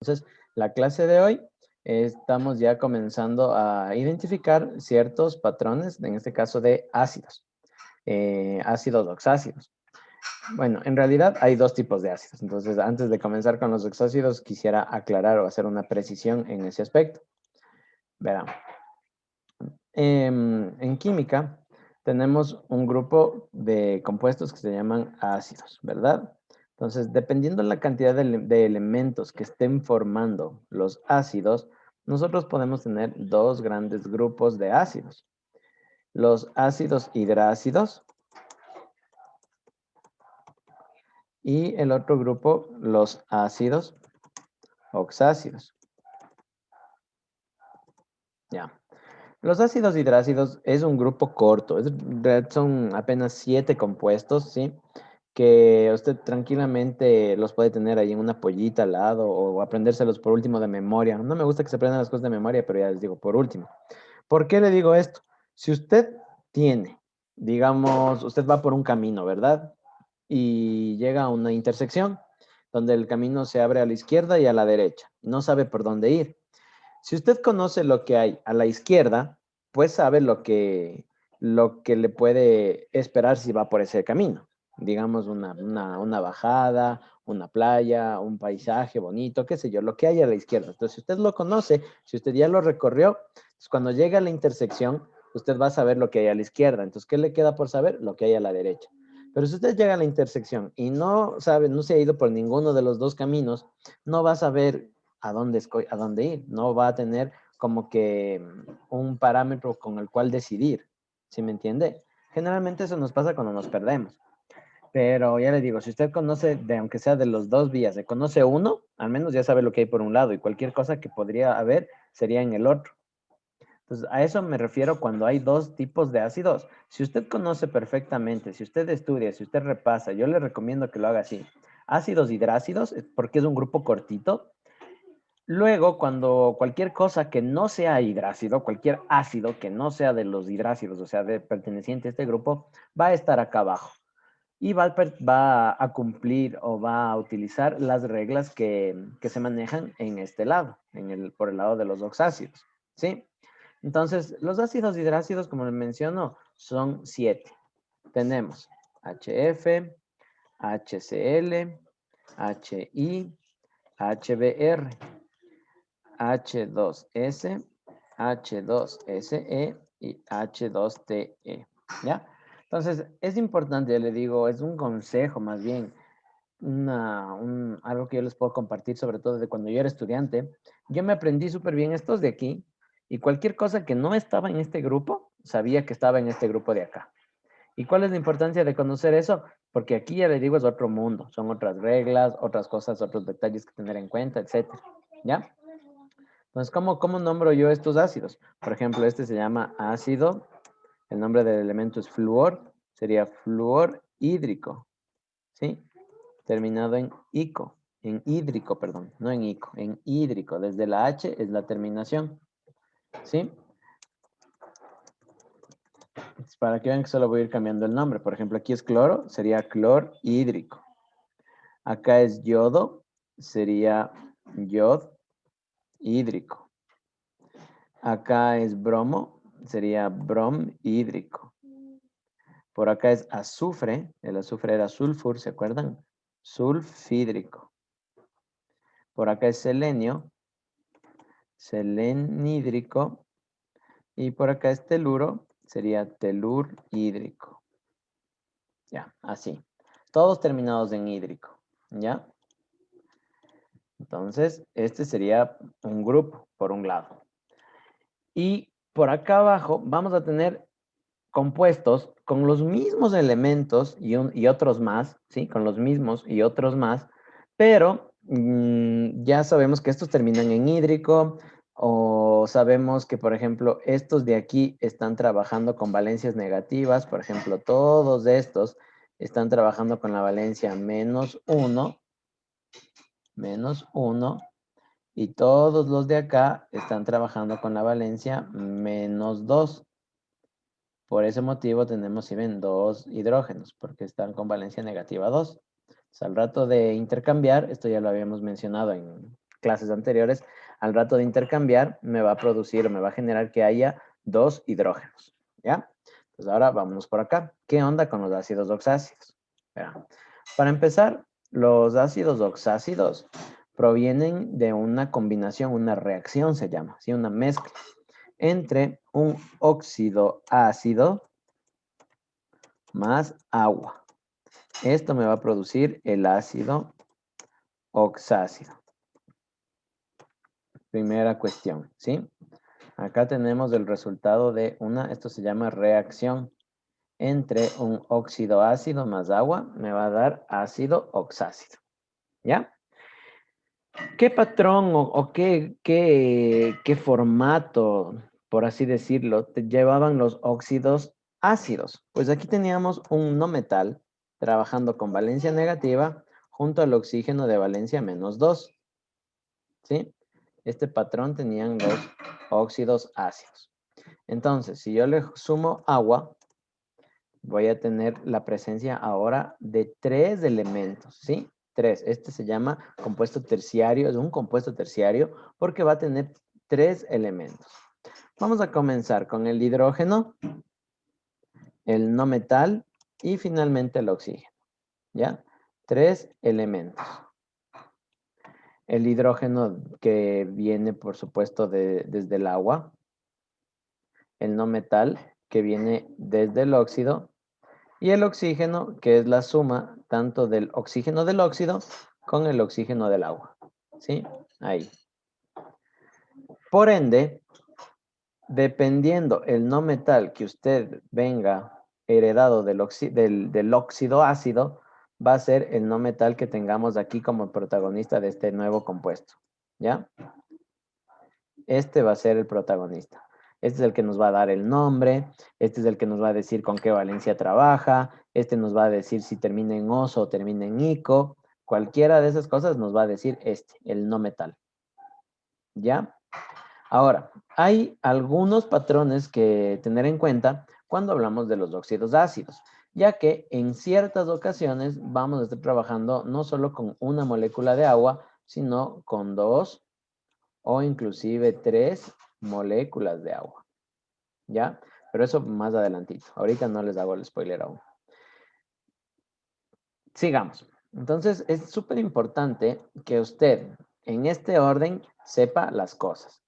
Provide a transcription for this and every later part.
Entonces, la clase de hoy estamos ya comenzando a identificar ciertos patrones, en este caso de ácidos, ácidos oxácidos. Bueno, en realidad hay dos tipos de ácidos. Entonces, antes de comenzar con los oxácidos, quisiera aclarar o hacer una precisión en ese aspecto. Verán, en química tenemos un grupo de compuestos que se llaman ácidos, ¿verdad? Entonces, dependiendo de la cantidad de elementos que estén formando los ácidos, nosotros podemos tener dos grandes grupos de ácidos. Los ácidos hidrácidos y el otro grupo, los ácidos oxácidos. Ya. Los ácidos hidrácidos es un grupo corto, son apenas 7 compuestos, ¿sí? Que usted tranquilamente los puede tener ahí en una pollita al lado o aprendérselos por último de memoria. No me gusta que se aprendan las cosas de memoria, pero ya les digo, por último. ¿Por qué le digo esto? Si usted tiene, digamos, usted va por un camino, ¿verdad? Y llega a una intersección donde el camino se abre a la izquierda y a la derecha. No sabe por dónde ir. Si usted conoce lo que hay a la izquierda, pues sabe lo que le puede esperar si va por ese camino. Digamos una bajada, una playa, un paisaje bonito, qué sé yo, lo que hay a la izquierda. Entonces, si usted lo conoce, si usted ya lo recorrió, pues cuando llega a la intersección, usted va a saber lo que hay a la izquierda. Entonces, ¿qué le queda por saber? Lo que hay a la derecha. Pero si usted llega a la intersección y no sabe, no se ha ido por ninguno de los dos caminos, no va a saber a dónde ir. No va a tener como que un parámetro con el cual decidir. ¿Sí me entiende? Generalmente eso nos pasa cuando nos perdemos. Pero ya le digo, si usted conoce, aunque sea de los dos vías, se conoce uno, al menos ya sabe lo que hay por un lado y cualquier cosa que podría haber sería en el otro. Entonces, a eso me refiero cuando hay dos tipos de ácidos. Si usted conoce perfectamente, si usted estudia, si usted repasa, yo le recomiendo que lo haga así. Ácidos hidrácidos, porque es un grupo cortito. Luego, cuando cualquier cosa que no sea hidrácido, cualquier ácido que no sea de los hidrácidos, o sea, perteneciente a este grupo, va a estar acá abajo y va a cumplir o va a utilizar las reglas que se manejan en este lado, por el lado de los oxácidos, ¿sí? Entonces, los ácidos hidrácidos, como les menciono, son 7. Tenemos HF, HCl, HI, HBr. H2S, H2SE y H2TE. ¿Ya? Entonces, es importante, ya le digo, es un consejo más bien, algo que yo les puedo compartir, sobre todo de cuando yo era estudiante. Yo me aprendí súper bien estos de aquí y cualquier cosa que no estaba en este grupo, sabía que estaba en este grupo de acá. ¿Y cuál es la importancia de conocer eso? Porque aquí ya le digo, es otro mundo, son otras reglas, otras cosas, otros detalles que tener en cuenta, etcétera. ¿Ya? Entonces, ¿cómo nombro yo estos ácidos? Por ejemplo, este se llama ácido, el nombre del elemento es flúor, sería flúor hídrico, ¿sí? Terminado en ico, en hídrico, perdón, no en ico, en hídrico. Desde la H es la terminación, ¿sí? Entonces, para que vean que solo voy a ir cambiando el nombre. Por ejemplo, aquí es cloro, sería clor hídrico. Acá es yodo, sería yod hídrico. Acá es bromo, sería brom hídrico. Por acá es azufre, el azufre era sulfur, ¿se acuerdan? Sulfídrico. Por acá es selenio, selenhídrico. Y por acá es teluro, sería telur hídrico. Ya, así. Todos terminados en hídrico, ¿ya? Entonces, este sería un grupo, por un lado. Y por acá abajo vamos a tener compuestos con los mismos elementos y otros más, ¿sí? Con los mismos y otros más, pero ya sabemos que estos terminan en hídrico o sabemos que, por ejemplo, estos de aquí están trabajando con valencias negativas, por ejemplo, todos estos están trabajando con la valencia menos uno, y todos los de acá están trabajando con la valencia -2. Por ese motivo tenemos, si ven, dos hidrógenos, porque están con valencia negativa 2. Al rato de intercambiar, esto ya lo habíamos mencionado clases anteriores, al rato de intercambiar, me va a producir o me va a generar que haya 2 hidrógenos, ¿ya? Entonces ahora vámonos por acá. ¿Qué onda con los ácidos oxácidos? Verá. Para empezar, los ácidos oxácidos provienen de una combinación, una reacción se llama, ¿sí? Una mezcla entre un óxido ácido más agua. Esto me va a producir el ácido oxácido. Primera cuestión, ¿sí? Acá tenemos el resultado de esto se llama reacción entre un óxido ácido más agua, me va a dar ácido oxácido, ¿ya? ¿Qué patrón o qué formato, por así decirlo, te llevaban los óxidos ácidos? Pues aquí teníamos un no metal trabajando con valencia negativa junto al oxígeno de valencia -2, ¿sí? Este patrón tenían los óxidos ácidos. Entonces, si yo le sumo agua, voy a tener la presencia ahora de 3 elementos, ¿sí? 3. Este se llama compuesto terciario, es un compuesto terciario porque va a tener 3 elementos. Vamos a comenzar con el hidrógeno, el no metal y finalmente el oxígeno, ¿ya? 3 elementos. El hidrógeno que viene, por supuesto, desde el agua. El no metal que viene desde el óxido. Y el oxígeno, que es la suma tanto del oxígeno del óxido con el oxígeno del agua. ¿Sí? Ahí. Por ende, dependiendo el no metal que usted venga heredado del óxido ácido, va a ser el no metal que tengamos aquí como protagonista de este nuevo compuesto. ¿Ya? Este va a ser el protagonista. Este es el que nos va a dar el nombre, este es el que nos va a decir con qué valencia trabaja, este nos va a decir si termina en oso o termina en ico. Cualquiera de esas cosas nos va a decir el no metal. ¿Ya? Ahora, hay algunos patrones que tener en cuenta cuando hablamos de los óxidos ácidos, ya que en ciertas ocasiones vamos a estar trabajando no solo con una molécula de agua, sino con 2 o inclusive 3 moléculas de agua. ¿Ya? Pero eso más adelantito. Ahorita no les hago el spoiler aún. Sigamos. Entonces, es súper importante que usted, en este orden, sepa las cosas.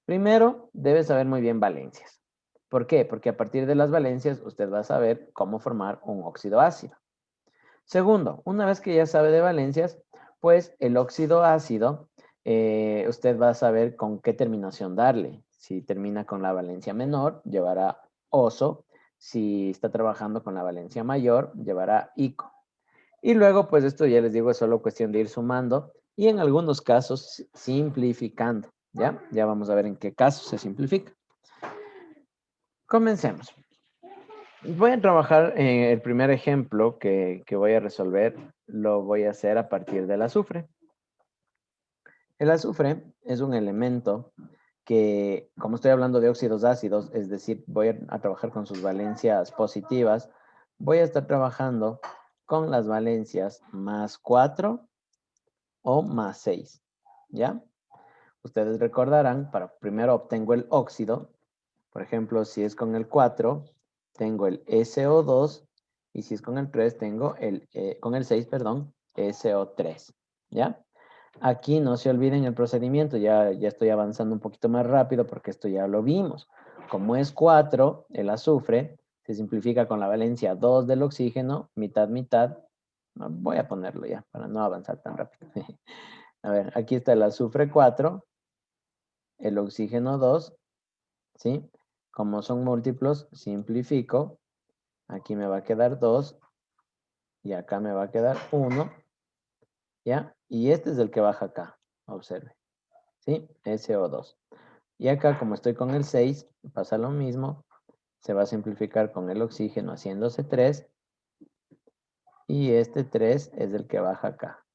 Primero, debe saber muy bien valencias. ¿Por qué? Porque a partir de las valencias, usted va a saber cómo formar un óxido ácido. Segundo, una vez que ya sabe de valencias, pues el óxido ácido, usted va a saber con qué terminación darle. Si termina con la valencia menor, llevará oso. Si está trabajando con la valencia mayor, llevará ico. Y luego, pues esto ya les digo, es solo cuestión de ir sumando y en algunos casos simplificando. ¿Ya? Ya vamos a ver en qué casos se simplifica. Comencemos. Voy a trabajar en el primer ejemplo que voy a resolver, lo voy a hacer a partir del azufre. El azufre es un elemento que, como estoy hablando de óxidos ácidos, es decir, voy a trabajar con sus valencias positivas, voy a estar trabajando con las valencias +4 o +6, ¿ya? Ustedes recordarán, primero obtengo el óxido, por ejemplo, si es con el 4, tengo el SO2 y si es con el 3, tengo con el 6, perdón, SO3, ¿ya? Aquí no se olviden el procedimiento, ya estoy avanzando un poquito más rápido porque esto ya lo vimos. Como es 4, el azufre se simplifica con la valencia 2 del oxígeno, mitad, mitad. No, voy a ponerlo ya para no avanzar tan rápido. A ver, aquí está el azufre 4, el oxígeno 2, ¿sí? Como son múltiplos, simplifico. Aquí me va a quedar 2 y acá me va a quedar 1, ¿ya? Y este es el que baja acá, observe, ¿sí? SO2. Y acá, como estoy con el 6, pasa lo mismo. Se va a simplificar con el oxígeno haciéndose 3. Y este 3 es el que baja acá,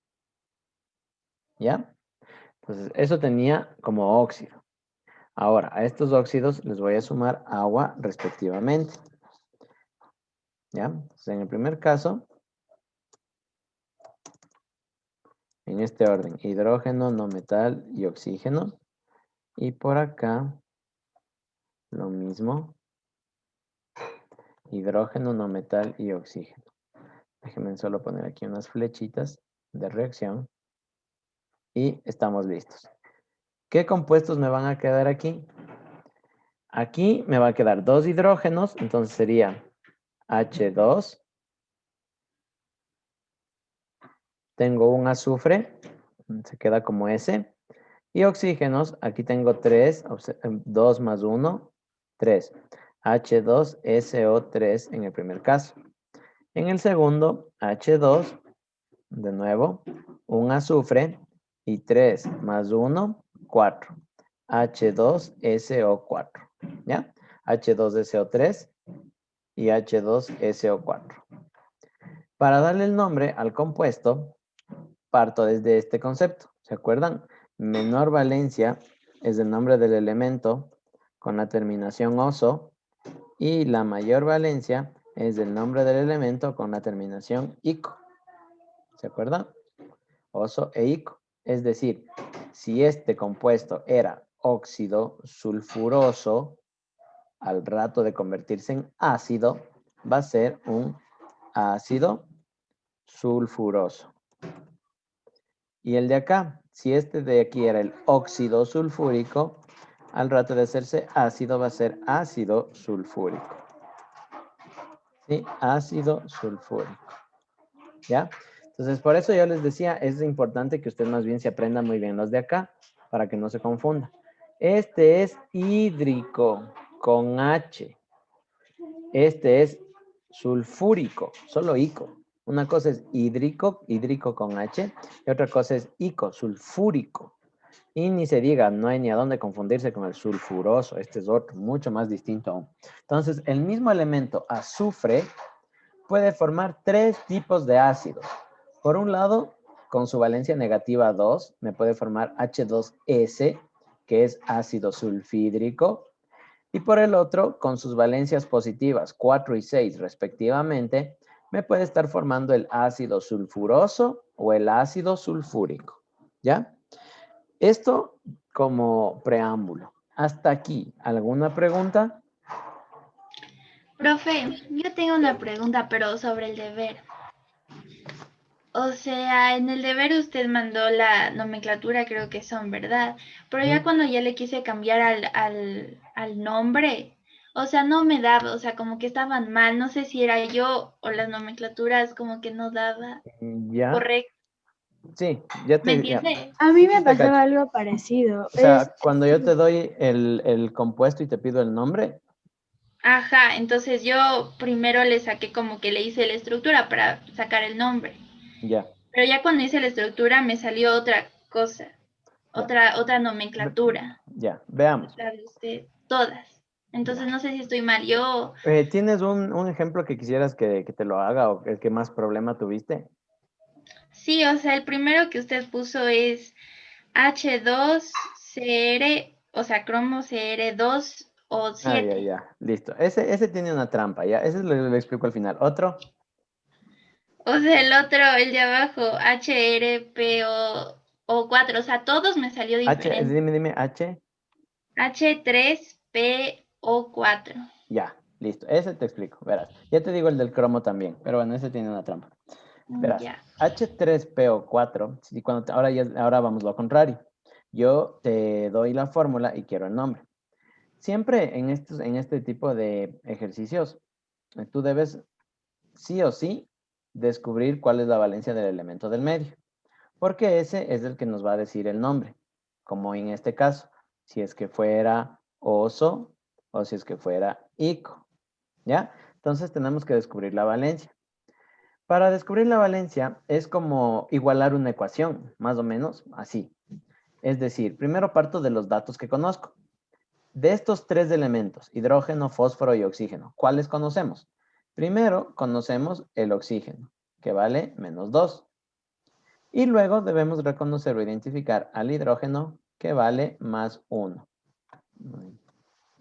¿ya? Entonces, eso tenía como óxido. Ahora, a estos óxidos les voy a sumar agua respectivamente. ¿Ya? Entonces, en el primer caso, en este orden, hidrógeno, no metal y oxígeno. Y por acá, lo mismo, hidrógeno, no metal y oxígeno. Déjenme solo poner aquí unas flechitas de reacción. Y estamos listos. ¿Qué compuestos me van a quedar aquí? Aquí me va a quedar 2 hidrógenos, entonces sería H2. Tengo un azufre, se queda como S. Y oxígenos, aquí tengo 3, 2 más 1, 3. H2SO3 en el primer caso. En el segundo, H2, de nuevo, un azufre y 3 más 1, 4. H2SO4, ¿ya? H2SO3 y H2SO4. Para darle el nombre al compuesto, parto desde este concepto. ¿Se acuerdan? Menor valencia es el nombre del elemento con la terminación oso y la mayor valencia es el nombre del elemento con la terminación ico. ¿Se acuerdan? Oso e ico. Es decir, si este compuesto era óxido sulfuroso, al rato de convertirse en ácido, va a ser un ácido sulfuroso. Y el de acá, si este de aquí era el óxido sulfúrico, al rato de hacerse ácido va a ser ácido sulfúrico. ¿Sí? Ácido sulfúrico. ¿Ya? Entonces, por eso yo les decía, es importante que usted más bien se aprenda muy bien los de acá, para que no se confunda. Este es hídrico, con H. Este es sulfúrico, solo ico. Una cosa es hídrico, hídrico con H, y otra cosa es ico, sulfúrico. Y ni se diga, no hay ni a dónde confundirse con el sulfuroso. Este es otro, mucho más distinto aún. Entonces, el mismo elemento azufre puede formar 3 tipos de ácidos. Por un lado, con su valencia negativa 2, me puede formar H2S, que es ácido sulfídrico. Y por el otro, con sus valencias positivas 4 y 6 respectivamente, me puede estar formando el ácido sulfuroso o el ácido sulfúrico. ¿Ya? Esto como preámbulo. Hasta aquí, ¿alguna pregunta? Profe, yo tengo una pregunta, pero sobre el deber. O sea, en el deber usted mandó la nomenclatura, creo que son, ¿verdad? Pero ya cuando ya le quise cambiar al nombre, o sea, no me daba, o sea, como que estaban mal. No sé si era yo o las nomenclaturas como que no daba ¿Ya? correcto. Sí, ¿Me ya. entiende? A Sí, mí me sí te pasaba cacho. algo parecido. O sea, cuando yo te doy el compuesto y te pido el nombre, Ajá, entonces yo primero le saqué como que le hice la estructura para sacar el nombre. ya, Pero ya cuando hice la estructura me salió otra cosa, ya. otra nomenclatura, Ya, veamos. la de usted, todas. Ya. Entonces no sé si estoy mal yo. ¿Tienes un ejemplo que quisieras que te lo haga o el que más problema tuviste? Sí, o sea, el primero que usted puso es H2Cr, o sea, cromo Cr2 o Ah, ya, 7. ya. Listo. Ese tiene una trampa, ya. Ese lo explico al final. ¿Otro? O sea, el otro, el de abajo, HRPO4, o sea, todos me salió diferente. Dime, H. H3PO4. Ya, listo. Ese te explico, verás. Ya te digo el del cromo también, pero bueno, ese tiene una trampa. Verás, Ya. H3PO4, si ahora vamos lo contrario. Yo te doy la fórmula y quiero el nombre. Siempre en este tipo de ejercicios, tú debes sí o sí descubrir cuál es la valencia del elemento del medio, porque ese es el que nos va a decir el nombre, como en este caso, si es que fuera oso o si es que fuera ico, ¿ya? Entonces tenemos que descubrir la valencia. Para descubrir la valencia es como igualar una ecuación, más o menos así. Es decir, primero parto de los datos que conozco. De estos 3 elementos, hidrógeno, fósforo y oxígeno, ¿cuáles conocemos? Primero conocemos el oxígeno, que vale -2. Y luego debemos reconocer o identificar al hidrógeno, que vale +1.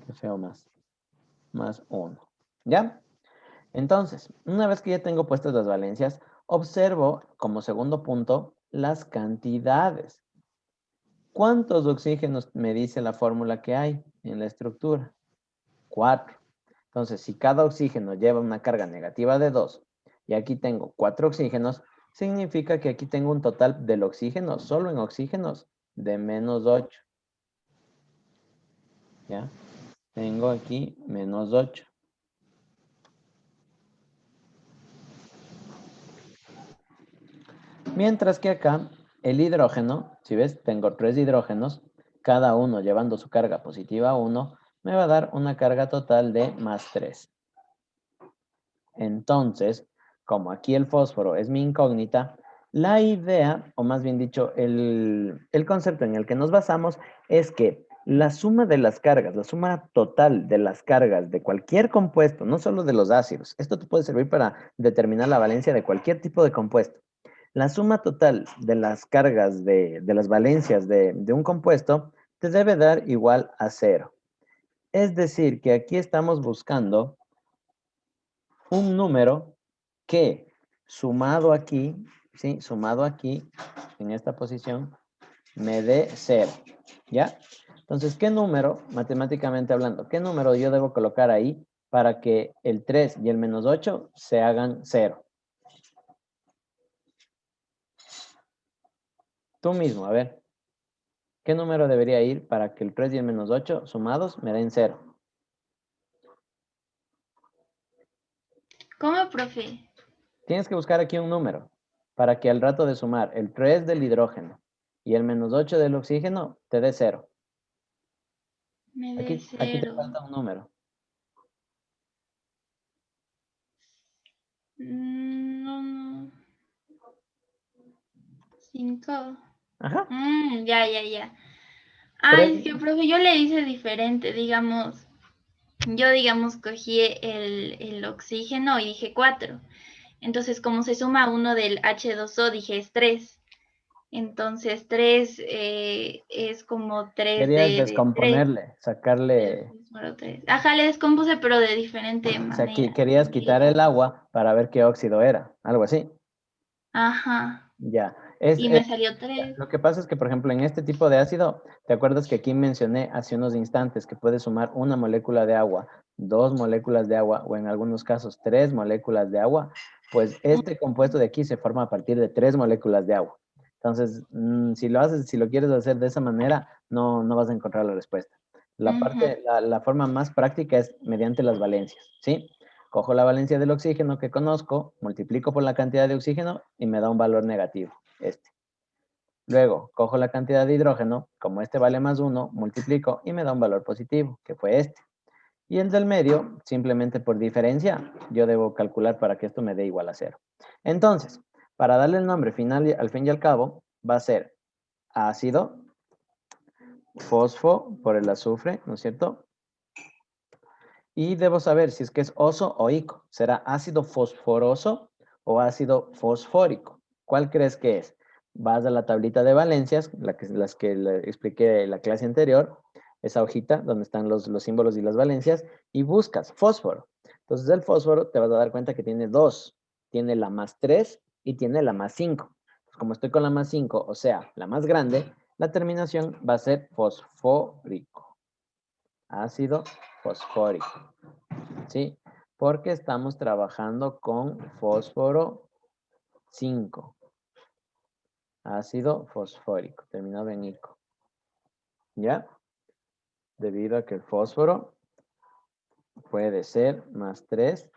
Qué feo +1. ¿Ya? Entonces, una vez que ya tengo puestas las valencias, observo como segundo punto las cantidades. ¿Cuántos oxígenos me dice la fórmula que hay en la estructura? 4. Entonces, si cada oxígeno lleva una carga negativa de 2 y aquí tengo 4 oxígenos, significa que aquí tengo un total del oxígeno, solo en oxígenos, de menos 8. ¿Ya? Tengo aquí menos 8. Mientras que acá, el hidrógeno, si ves, tengo 3 hidrógenos, cada uno llevando su carga positiva 1, me va a dar una carga total de más 3. Entonces, como aquí el fósforo es mi incógnita, la idea, o más bien dicho, el concepto en el que nos basamos es que la suma de las cargas, la suma total de las cargas de cualquier compuesto, no solo de los ácidos, esto te puede servir para determinar la valencia de cualquier tipo de compuesto. La suma total de las cargas de las valencias de un compuesto te debe dar igual a 0. Es decir, que aquí estamos buscando un número que sumado aquí, ¿sí? Sumado aquí, en esta posición, me dé 0, ¿ya? Entonces, ¿qué número, matemáticamente hablando, qué número yo debo colocar ahí para que el 3 y el menos 8 se hagan 0? Tú mismo, a ver, ¿qué número debería ir para que el 3 y el menos 8 sumados me den 0? ¿Cómo, profe? Tienes que buscar aquí un número para que al rato de sumar el 3 del hidrógeno y el menos 8 del oxígeno te dé 0. Me dé Aquí te 0. falta un número. No, no. 5. Ajá. Ya, ya, ya. Tres. Ay, es que, profe, yo le hice diferente, digamos. Yo, digamos, cogí el oxígeno y dije 4. Entonces, como se suma uno del H2O, dije es 3. Entonces, 3 es como 3 Querías de 3. descomponerle, sacarle, Número 3. Ajá, le descompuse, pero de diferente o sea, manera. querías quitar el agua para ver qué óxido era, algo así. Ajá. Ya. Y me salió 3. Lo que pasa es que, por ejemplo, en este tipo de ácido, ¿te acuerdas que aquí mencioné hace unos instantes que puedes sumar una molécula de agua, 2 moléculas de agua o en algunos casos 3 moléculas de agua? Pues este compuesto de aquí se forma a partir de 3 moléculas de agua. Entonces, si lo haces, si lo quieres hacer de esa manera, no vas a encontrar la respuesta. La forma más práctica es mediante las valencias, ¿sí? Cojo la valencia del oxígeno que conozco, multiplico por la cantidad de oxígeno y me da un valor negativo, este. Luego, cojo la cantidad de hidrógeno, como este vale más 1, multiplico y me da un valor positivo, que fue este. Y el del medio, simplemente por diferencia, yo debo calcular para que esto me dé igual a 0. Entonces, para darle el nombre final, al fin y al cabo, va a ser ácido, fosfo por el azufre, ¿no es cierto? Y debo saber si es que es oso o ico. ¿Será ácido fosforoso o ácido fosfórico? ¿Cuál crees que es? Vas a la tablita de valencias, las que le expliqué en la clase anterior, esa hojita donde están los símbolos y las valencias, y buscas fósforo. Entonces el fósforo te vas a dar cuenta que tiene dos. Tiene la más 3 y tiene la más 5. Pues como estoy con la más 5, o sea, la más grande, la terminación va a ser fosfórico. Ácido fosfórico. ¿Sí? Porque estamos trabajando con fósforo 5. Ácido fosfórico, terminado en ico. ¿Ya? Debido a que el fósforo puede ser más 3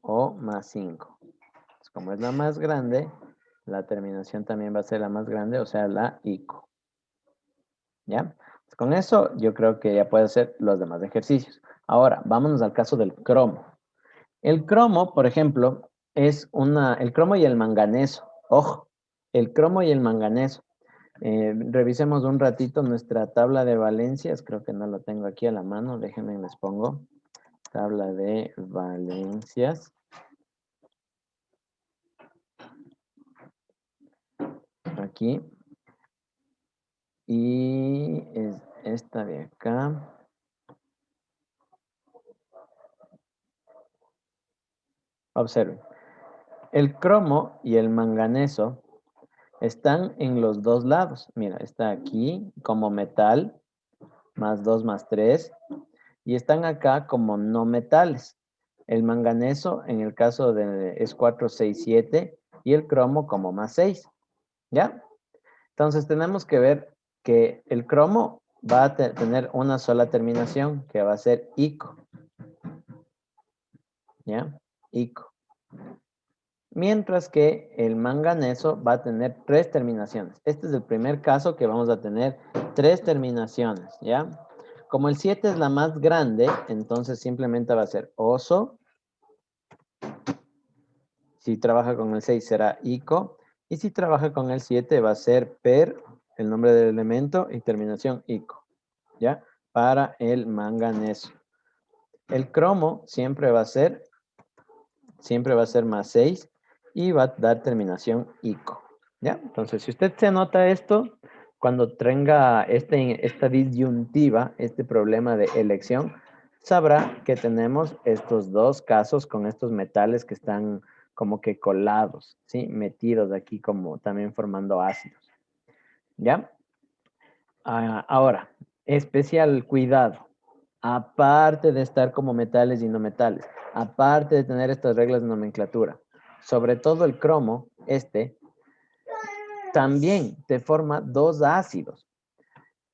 o más 5. Entonces, como es la más grande, la terminación también va a ser la más grande, o sea, la ico. ¿Ya? Con eso yo creo que ya puede hacer los demás ejercicios. Ahora, vámonos al caso del cromo. El cromo, por ejemplo, el cromo y el manganeso. Ojo, el cromo y el manganeso. Revisemos un ratito nuestra tabla de valencias. Creo que no lo tengo aquí a la mano. Déjenme, les pongo. Tabla de valencias. Aquí. Y es esta de acá. Observen. El cromo y el manganeso Están en los dos lados. Mira, está aquí como metal, más 2 más 3. Y están acá como no metales. El manganeso, en el caso de, es 4, 6, 7. Y el cromo como más 6. ¿Ya? Entonces tenemos que ver que el cromo va a tener una sola terminación, que va a ser ico. ¿Ya? Ico. Mientras que el manganeso va a tener 3 terminaciones. Este es el primer caso que vamos a tener 3 terminaciones, ¿ya? Como el 7 es la más grande, entonces simplemente va a ser oso. Si trabaja con el 6 será ico. Y si trabaja con el 7 va a ser per, el nombre del elemento, y terminación ico, ¿ya? Para el manganeso. El cromo siempre va a ser más 6 y va a dar terminación ico. ¿Ya? Entonces, si usted se anota esto, cuando tenga esta disyuntiva, este problema de elección, sabrá que tenemos estos dos casos con estos metales que están como que colados, ¿sí? Metidos aquí como también formando ácidos. ¿Ya? Ahora, especial cuidado. Aparte de estar como metales y no metales, aparte de tener estas reglas de nomenclatura, sobre todo el cromo, también te forma dos ácidos.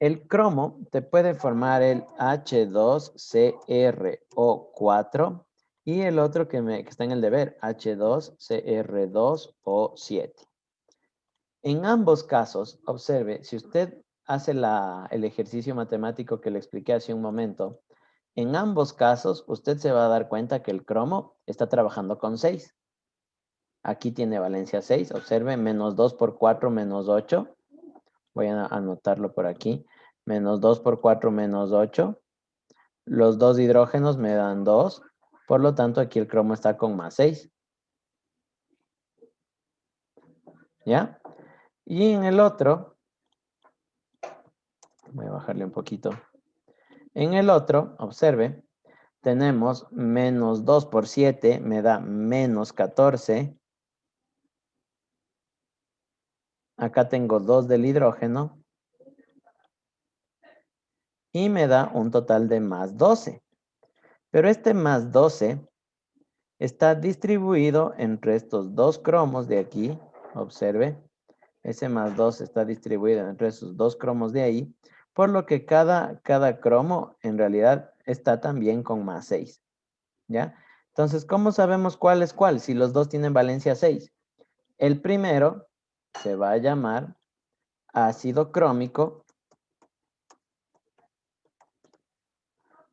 El cromo te puede formar el H2CrO4 y el otro que está en el deber, H2Cr2O7. En ambos casos, observe, si usted hace el ejercicio matemático que le expliqué hace un momento, en ambos casos usted se va a dar cuenta que el cromo está trabajando con 6. Aquí tiene valencia 6, observe, menos 2 por 4 menos 8. Voy a anotarlo por aquí. Menos 2 por 4 menos 8. Los dos hidrógenos me dan 2. Por lo tanto, aquí el cromo está con más 6. ¿Ya? Y en el otro, voy a bajarle un poquito. En el otro, observe, tenemos menos 2 por 7 me da menos 14. Acá tengo 2 del hidrógeno. Y me da un total de más 12. Pero este más 12 está distribuido entre estos dos cromos de aquí. Observe, ese más 2 está distribuido entre esos dos cromos de ahí, por lo que cada cromo en realidad está también con más 6. ¿Ya? Entonces, ¿cómo sabemos cuál es cuál? Si los dos tienen valencia 6. El primero se va a llamar ácido crómico.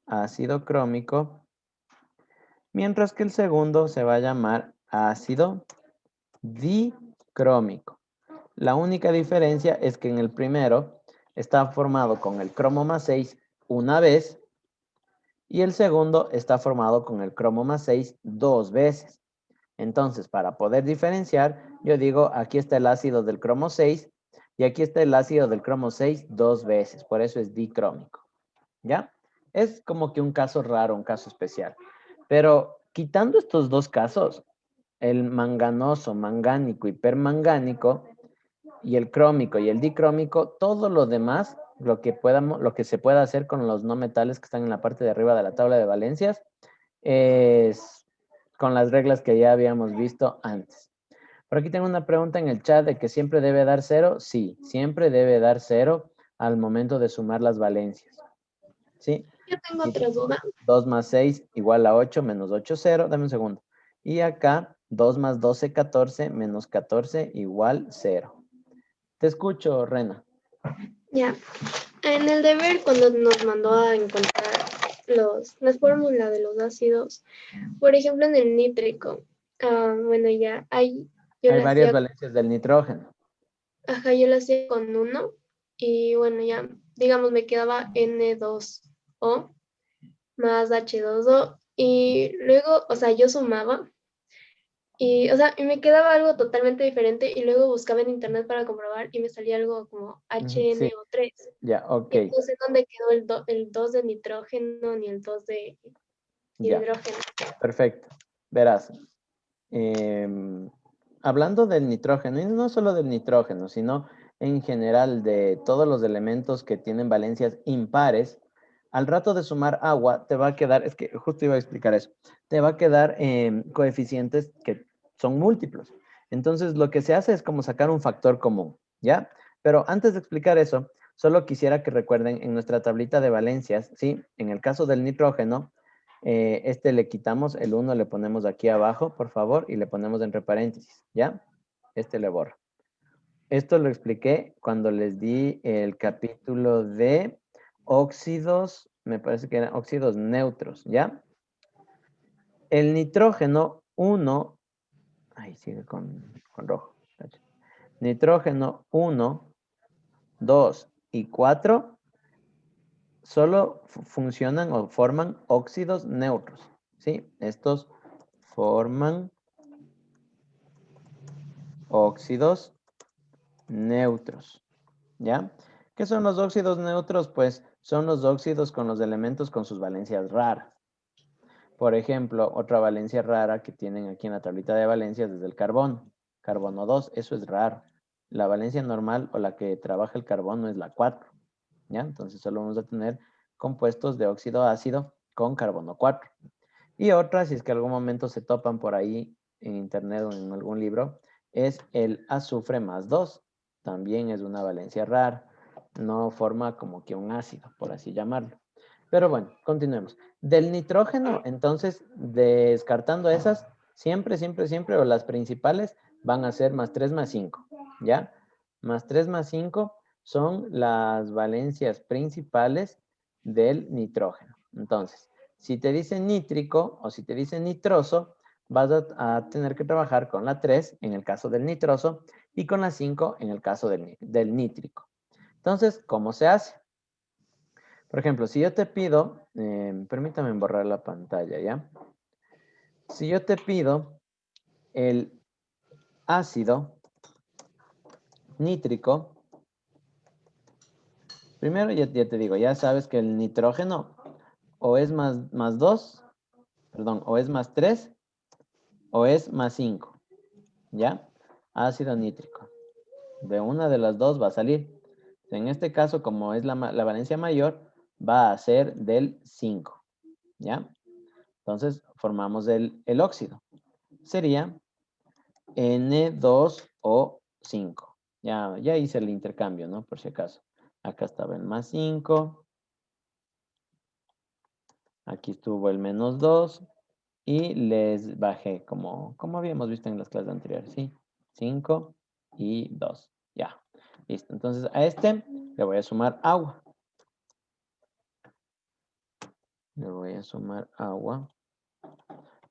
Ácido crómico. Mientras que el segundo se va a llamar ácido dicrómico. La única diferencia es que en el primero está formado con el cromo más 6 una vez y el segundo está formado con el cromo más 6 dos veces. Entonces, para poder diferenciar, yo digo, aquí está el ácido del cromo 6 y aquí está el ácido del cromo 6 dos veces. Por eso es dicrómico. ¿Ya? Es como que un caso raro, un caso especial. Pero quitando estos dos casos, el manganoso, mangánico y permangánico, y el crómico y el dicrómico, todo lo demás, lo que se pueda hacer con los no metales que están en la parte de arriba de la tabla de valencias, es con las reglas que ya habíamos visto antes. Por aquí tengo una pregunta en el chat de que siempre debe dar 0. Sí, siempre debe dar 0 al momento de sumar las valencias. ¿Sí? Yo tengo otra duda. 2 más 6 igual a 8 menos 8, 0. Dame un segundo. Y acá 2 más 12, 14 menos 14 igual 0. Te escucho, Rena. Ya. En el deber, cuando nos mandó a encontrar las fórmulas de los ácidos, por ejemplo, en el nítrico, bueno, ya yo Hay la varias hacía, valencias del nitrógeno. ajá, yo la hacía con 1 y bueno, ya, digamos, me quedaba N2O más H2O y luego, o sea, yo sumaba y, o sea, y me quedaba algo totalmente diferente y luego buscaba en internet para comprobar y me salía algo como Sí, HNO3. ya, ok. Y no sé dónde quedó el 2 de nitrógeno ni el 2 de Ya, hidrógeno. perfecto. Verás. em, hablando del nitrógeno, y no solo del nitrógeno, sino en general de todos los elementos que tienen valencias impares, al rato de sumar agua te va a quedar, es que justo iba a explicar eso, te va a quedar coeficientes que son múltiplos. Entonces lo que se hace es como sacar un factor común, ¿ya? Pero antes de explicar eso, solo quisiera que recuerden en nuestra tablita de valencias, ¿sí? En el caso del nitrógeno, este le quitamos, el 1 le ponemos aquí abajo, por favor, y le ponemos entre paréntesis, ¿ya? Este le borro. Esto lo expliqué cuando les di el capítulo de óxidos, me parece que eran óxidos neutros, ¿ya? El nitrógeno 1, ahí sigue con rojo. Nitrógeno 1, 2 y 4 solo funcionan o forman óxidos neutros, ¿sí? Estos forman óxidos neutros, ¿ya? ¿Qué son los óxidos neutros? Pues son los óxidos con los elementos con sus valencias raras. Por ejemplo, otra valencia rara que tienen aquí en la tablita de valencias es el carbono. Carbono 2, eso es raro. La valencia normal o la que trabaja el carbono es la 4, ¿ya? Entonces solo vamos a tener compuestos de óxido ácido con carbono 4. Y otra, si es que algún momento se topan por ahí en internet o en algún libro, es el azufre más 2. También es una valencia rara. No forma como que un ácido, por así llamarlo. Pero bueno, continuemos. Del nitrógeno, entonces, descartando esas, siempre, siempre, siempre, o las principales, van a ser más 3 más 5, ¿ya? Más 3 más 5 son las valencias principales del nitrógeno. Entonces, si te dice nítrico o si te dice nitroso, vas a tener que trabajar con la 3 en el caso del nitroso y con la 5 en el caso del nítrico. Entonces, ¿cómo se hace? Por ejemplo, si yo te pido, permítame borrar la pantalla, ¿ya? Si yo te pido el ácido nítrico, primero ya te digo, ya sabes que el nitrógeno o es más 2, perdón, o es más 3 o es más 5, ¿ya? Ácido nítrico. De una de las dos va a salir. En este caso, como es la valencia mayor, va a ser del 5, ¿ya? Entonces, formamos el óxido. Sería N2O5. Ya hice el intercambio, ¿no? Por si acaso. Acá estaba el más 5. Aquí estuvo el menos 2. Y les bajé, como habíamos visto en las clases anteriores, ¿sí? 5 y 2. Ya. Listo. Entonces, a este le voy a sumar agua. Le voy a sumar agua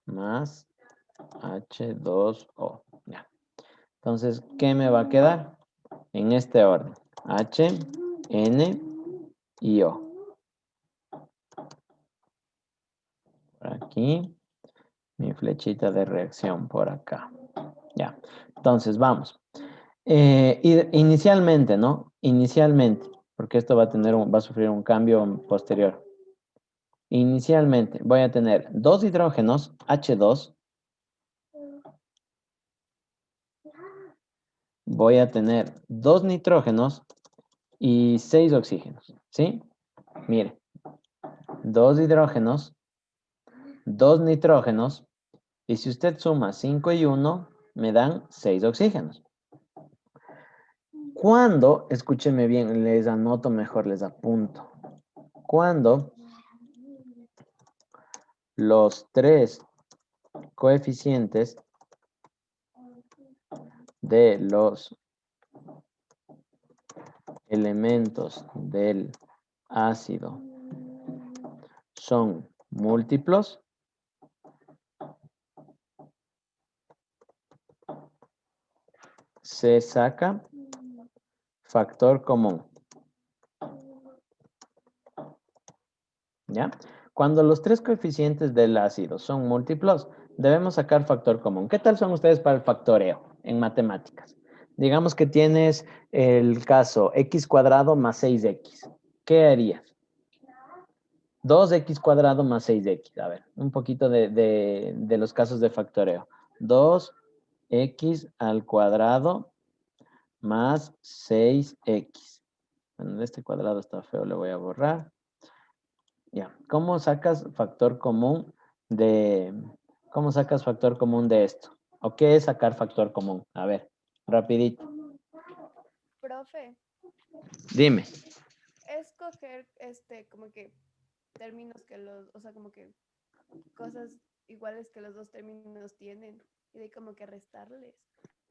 más H2O. Ya. Entonces, ¿qué me va a quedar? En este orden. H, N y O. Por aquí. Mi flechita de reacción por acá. Ya. Entonces, vamos. Inicialmente, ¿no? Inicialmente, porque esto va a sufrir un cambio posterior. Inicialmente voy a tener 2 hidrógenos, H2. Voy a tener 2 nitrógenos y 6 oxígenos, ¿sí? Mire, 2 hidrógenos, 2 nitrógenos, y si usted suma 5 y 1, me dan 6 oxígenos. Cuando, escúcheme bien, les anoto mejor, les apunto. Cuando los 3 coeficientes de los elementos del ácido son múltiplos, se saca factor común. ¿Ya? Cuando los 3 coeficientes del ácido son múltiplos, debemos sacar factor común. ¿Qué tal son ustedes para el factoreo en matemáticas? Digamos que tienes el caso x cuadrado más 6x. ¿Qué harías? 2x cuadrado más 6x. A ver, un poquito de los casos de factoreo. 2x x al cuadrado más 6x. Bueno, este cuadrado está feo, le voy a borrar. Ya, ¿cómo sacas factor común de, cómo sacas factor común de esto? ¿O qué es sacar factor común? A ver, rapidito. Profe, Dime. es coger como que términos que o sea, como que cosas iguales que los dos términos tienen y de como que restarles.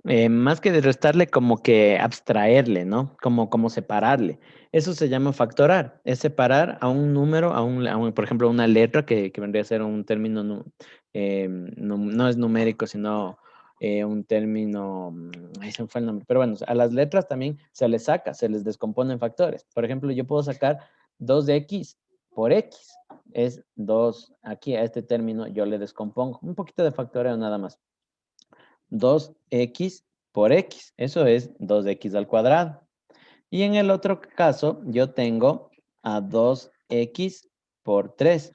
Más que de restarle, como que abstraerle, ¿no? Como separarle. Eso se llama factorar. Es separar a un número, por ejemplo, una letra que vendría a ser un término, no es numérico, sino un término, ahí se me fue el nombre. Pero bueno, a las letras también se les saca, se les descompone en factores. Por ejemplo, yo puedo sacar 2x por x. Es 2, aquí a este término yo le descompongo. Un poquito de factoreo nada más. 2x por x. Eso es 2x al cuadrado. Y en el otro caso, yo tengo a 2x por 3.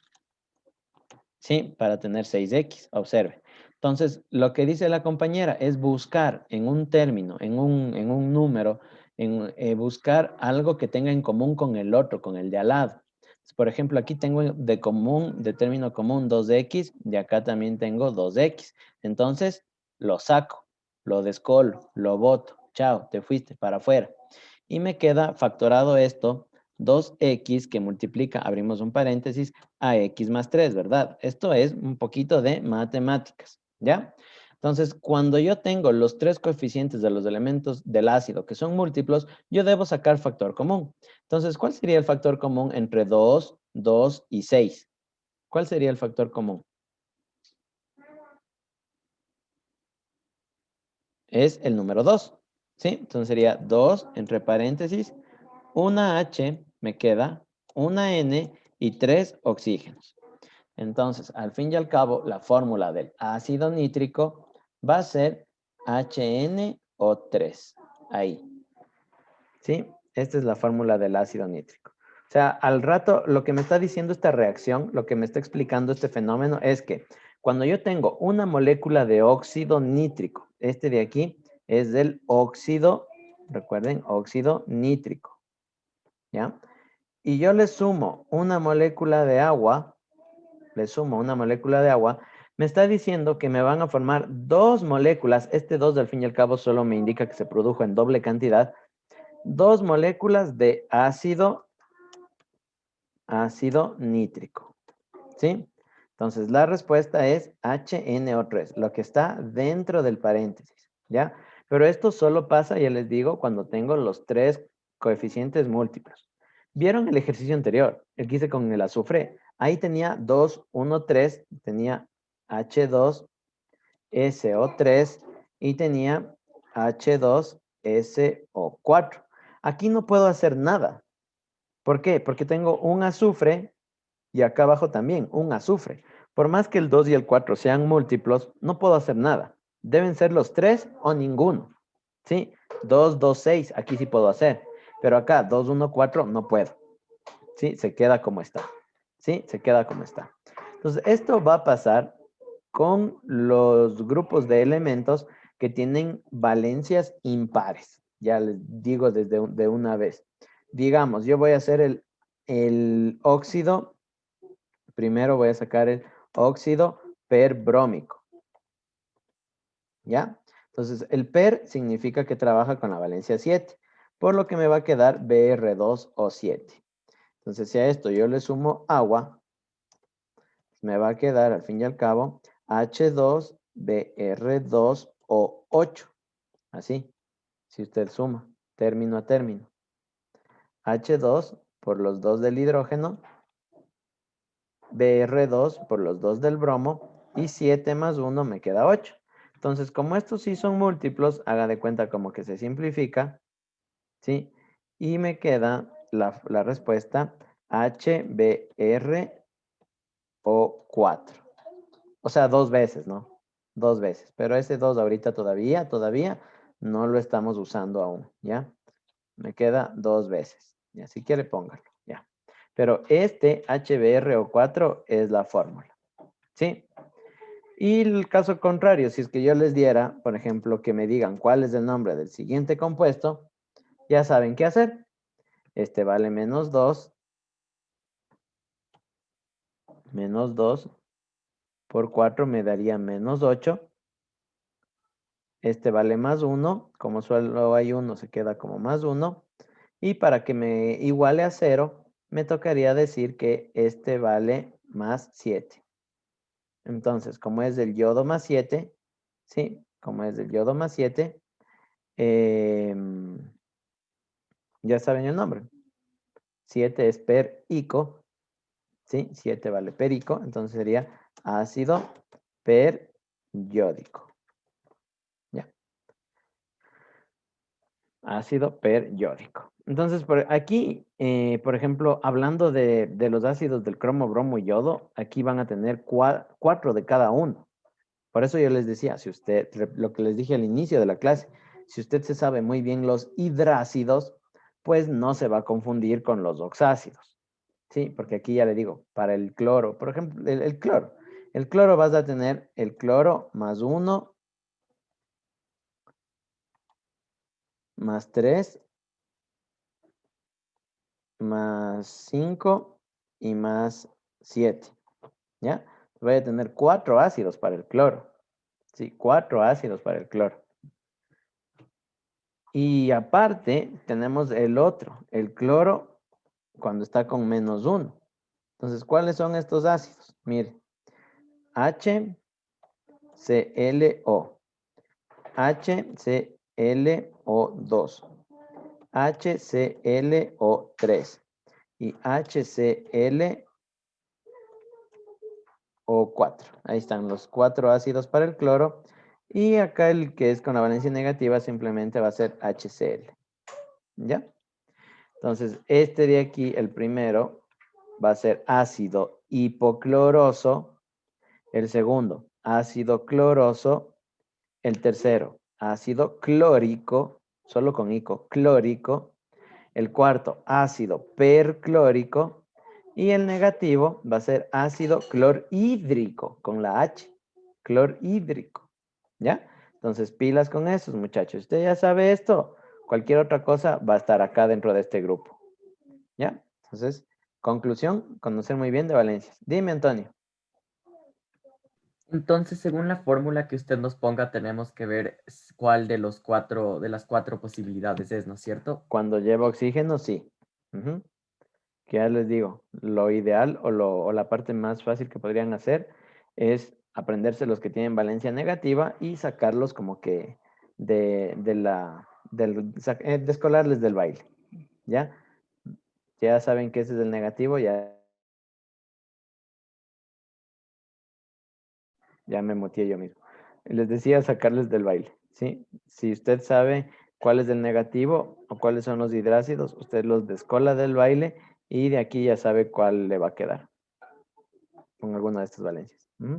¿Sí? Para tener 6x. Observe. Entonces, lo que dice la compañera es buscar en un término, en un número, buscar algo que tenga en común con el otro, con el de al lado. Por ejemplo, aquí tengo de término común 2x y acá también tengo 2x. Entonces, lo saco, lo descolo, lo boto. Chao, te fuiste para afuera. Y me queda factorado esto, 2x que multiplica, abrimos un paréntesis, a x más 3, ¿verdad? Esto es un poquito de matemáticas, ¿ya? Entonces, cuando yo tengo los tres coeficientes de los elementos del ácido que son múltiplos, yo debo sacar factor común. Entonces, ¿cuál sería el factor común entre 2, 2 y 6? ¿Cuál sería el factor común? Es el número 2, ¿sí? Entonces sería 2 entre paréntesis, una H me queda, una N y 3 oxígenos. Entonces, al fin y al cabo, la fórmula del ácido nítrico va a ser HNO3. Ahí. ¿Sí? Esta es la fórmula del ácido nítrico. O sea, al rato, lo que me está diciendo esta reacción, lo que me está explicando este fenómeno es que cuando yo tengo una molécula de óxido nítrico, este de aquí es del óxido, recuerden, óxido nítrico, ¿ya? Y yo le sumo una molécula de agua, me está diciendo que me van a formar dos moléculas. Este 2 al fin y al cabo solo me indica que se produjo en doble cantidad. Dos moléculas de ácido nítrico. ¿Sí? Entonces la respuesta es HNO3, lo que está dentro del paréntesis. ¿Ya? Pero esto solo pasa, ya les digo, cuando tengo los tres coeficientes múltiplos. ¿Vieron el ejercicio anterior? El que hice con el azufre. Ahí tenía 2, 1, 3, tenía H2SO3 y tenía H2SO4. Aquí no puedo hacer nada. ¿Por qué? Porque tengo un azufre y acá abajo también un azufre. Por más que el 2 y el 4 sean múltiplos, no puedo hacer nada. Deben ser los 3 o ninguno. ¿Sí? 2, 2, 6, aquí sí puedo hacer. Pero acá 2, 1, 4 no puedo. ¿Sí? Se queda como está. ¿Sí? Se queda como está. Entonces, esto va a pasar con los grupos de elementos que tienen valencias impares. Ya les digo de una vez. Digamos, yo voy a hacer el óxido. Primero voy a sacar el óxido perbrómico. ¿Ya? Entonces, el per significa que trabaja con la valencia 7, por lo que me va a quedar Br2O7. Entonces, si a esto yo le sumo agua, me va a quedar al fin y al cabo H2Br2O8. Así, si usted suma término a término. H2 por los 2 del hidrógeno, Br2 por los 2 del bromo y 7 más 1 me queda 8. Entonces, como estos sí son múltiplos, haga de cuenta como que se simplifica, ¿sí? Y me queda la respuesta HBrO4. O sea, dos veces, ¿no? Dos veces. Pero ese 2 ahorita todavía no lo estamos usando aún, ¿ya? Me queda dos veces. Ya, si quiere póngalo, ya. Pero este HBrO4 es la fórmula, ¿sí? Y el caso contrario, si es que yo les diera, por ejemplo, que me digan cuál es el nombre del siguiente compuesto, ya saben qué hacer. Este vale menos 2. Menos 2 por 4 me daría menos 8. Este vale más 1. Como solo hay 1, se queda como más 1. Y para que me iguale a 0, me tocaría decir que este vale más 7. Entonces, como es del yodo más 7, ¿sí? Como es del yodo más 7, ya saben el nombre. 7 es perico, ¿sí? 7 vale perico, entonces sería ácido periódico. ¿Ya? Ácido periódico. Entonces, por aquí, por ejemplo, hablando de los ácidos del cromo, bromo y yodo, aquí van a tener 4 de cada uno. Por eso yo les decía, si usted, lo que les dije al inicio de la clase, si usted se sabe muy bien los hidrácidos, pues no se va a confundir con los oxácidos. Sí, porque aquí ya le digo, para el cloro, por ejemplo, el cloro. El cloro vas a tener el cloro más 1, más 3, más 5 y más 7. ¿Ya? Voy a tener 4 ácidos para el cloro. Sí, 4 ácidos para el cloro. Y aparte tenemos el otro, el cloro, cuando está con menos 1. Entonces, ¿cuáles son estos ácidos? Mire, HClO, HClO2, HClO3 y HClO4. Ahí están los 4 ácidos para el cloro. Y acá el que es con la valencia negativa simplemente va a ser HCl. ¿Ya? Entonces, este de aquí, el primero, va a ser ácido hipocloroso. El segundo, ácido cloroso. El tercero, ácido clórico, solo con ico, clórico. El cuarto, ácido perclórico. Y el negativo va a ser ácido clorhídrico, con la H, clorhídrico. ¿Ya? Entonces, pilas con esos, muchachos. Usted ya sabe esto. Cualquier otra cosa va a estar acá dentro de este grupo. ¿Ya? Entonces, conclusión, conocer muy bien de valencias. Dime, Antonio. Entonces, según la fórmula que usted nos ponga, tenemos que ver cuál de de las 4 posibilidades es, ¿no es cierto? Cuando lleva oxígeno, sí. Ujú. Que ya les digo, lo ideal o la parte más fácil que podrían hacer es aprenderse los que tienen valencia negativa y sacarlos como que descolarles del baile. ¿Ya? Ya saben que ese es el negativo, ya me muteé yo mismo. Les decía sacarles del baile, ¿sí? Si usted sabe cuál es el negativo o cuáles son los hidrácidos, usted los descola del baile y de aquí ya sabe cuál le va a quedar con alguna de estas valencias. ¿Mm?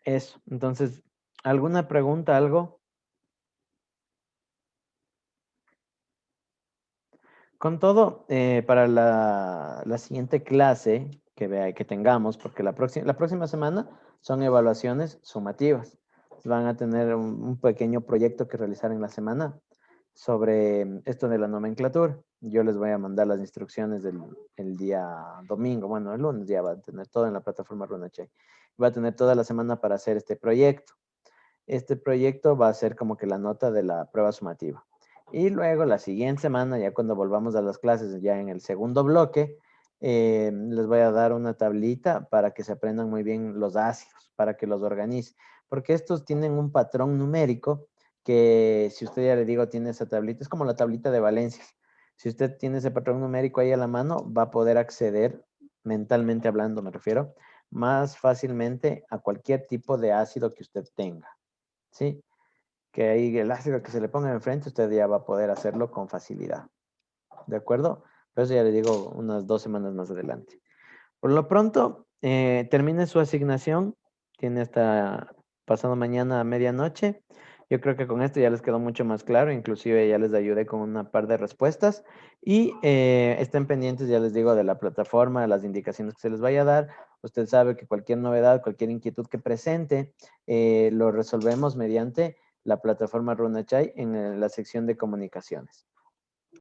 Eso. Entonces, ¿alguna pregunta, algo? Con todo, para la siguiente clase que tengamos, porque la próxima semana son evaluaciones sumativas. Van a tener un pequeño proyecto que realizar en la semana sobre esto de la nomenclatura. Yo les voy a mandar las instrucciones el día domingo. Bueno, el lunes ya va a tener todo en la plataforma RunaCheck. Va a tener toda la semana para hacer este proyecto. Este proyecto va a ser como que la nota de la prueba sumativa. Y luego la siguiente semana, ya cuando volvamos a las clases, ya en el segundo bloque, les voy a dar una tablita para que se aprendan muy bien los ácidos, para que los organice. Porque estos tienen un patrón numérico que, si usted ya le digo, tiene esa tablita, es como la tablita de valencias. Si usted tiene ese patrón numérico ahí a la mano, va a poder acceder, mentalmente hablando me refiero, más fácilmente a cualquier tipo de ácido que usted tenga. ¿Sí? Que ahí el ácido que se le ponga enfrente, usted ya va a poder hacerlo con facilidad. ¿De acuerdo? Pero eso ya le digo unas 2 semanas más adelante. Por lo pronto, termine su asignación. Tiene hasta pasado mañana a medianoche. Yo creo que con esto ya les quedó mucho más claro. Inclusive ya les ayudé con una par de respuestas. Y estén pendientes, ya les digo, de la plataforma, de las indicaciones que se les vaya a dar. Usted sabe que cualquier novedad, cualquier inquietud que presente, lo resolvemos mediante la plataforma RunaChai en la sección de comunicaciones.